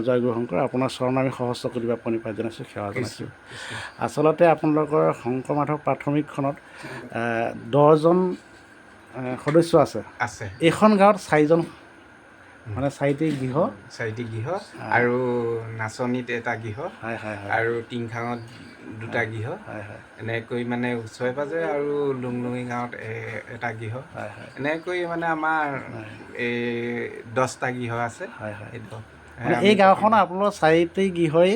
জয়গুৰু শংকৰ আপোনাৰ চৰণ আমি সহস্ৰ কোটি প্ৰণিপাত জনাইছোঁ, সেৱা জনাইছোঁ। আচলতে আপোনালোকৰ শংকৰ মাধৱ প্ৰাথমিকখনত 10জন সদস্য আছে। এইখন গাঁৱত 4জন, মানে 4টি গৃহ আৰু নাচনীত এটা গৃহ আৰু টিংখাঙত 2টা গৃহ, এনেকৈ মানে ওচৰে পাজৰে আৰু লুংলুঙি গাঁৱত এটা গৃহ, এনেকৈ মানে আমাৰ এই 10টা গৃহ আছে। মানে এই গাঁওখন আপোনালোকৰ 4টি গৃহই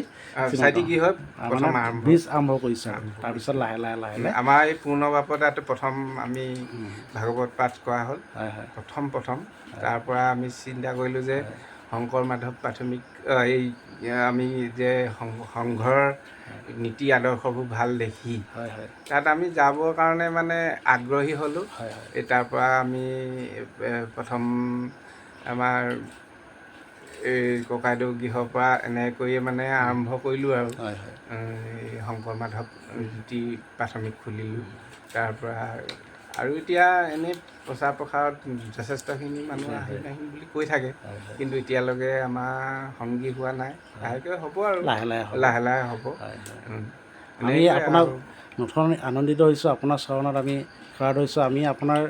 প্ৰথম বীজ আৰম্ভ কৰিছে, তাৰপিছত লাহে লাহে আমাৰ এই পূৰ্ণবাপদাটো প্ৰথম আমি ভাগৱত পাঠ কৰা হ'ল প্ৰথম। তাৰ পৰা আমি চিন্তা কৰিলোঁ যে শংকৰ মাধৱ প্ৰাথমিক এই আমি যে সংঘৰ নীতি আদৰ্শবোৰ ভাল দেখি তাত আমি যাবৰ কাৰণে মানে আগ্ৰহী হ'লোঁ। এই তাৰ পৰা আমি প্ৰথম আমাৰ এই ককাইদেউ গৃহৰ পৰা এনেকৈয়ে মানে আৰম্ভ কৰিলোঁ আৰু শংকৰ মাধৱ জ্যোতি প্ৰাথমিক খুলিলোঁ। তাৰ পৰা আৰু এতিয়া এনেই প্ৰচাৰ প্ৰসাৰত যথেষ্টখিনি মানুহ আহিম বুলি কৈ থাকে, কিন্তু এতিয়ালৈকে আমাৰ সংগী হোৱা নাই। লাহেকৈ হ'ব আৰু লাহে লাহে হ'ব। আমি আপোনাক নথন আনন্দিত হৈছোঁ, আপোনাৰ চৰণত আমি সেৱা ধৰিছোঁ। আমি আপোনাৰ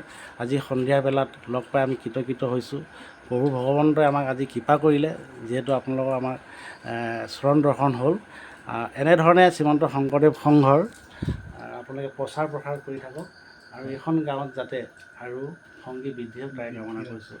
আজি সন্ধিয়া বেলাত লগ পাই আমি কৃতকৃত হৈছোঁ। প্ৰভু ভগৱন্তই আমাক আজি কৃপা কৰিলে, যিহেতু আপোনালোকৰ আমাৰ চৰণ দৰ্শন হ'ল। এনেধৰণে শ্ৰীমন্ত শংকৰদেৱ সংঘৰ আপোনালোকে প্ৰচাৰ প্ৰসাৰ কৰি থাকক আৰু এইখন গাঁৱত যাতে আৰু সংগী বৃদ্ধি হওক তাৰে কামনা কৰিছোঁ।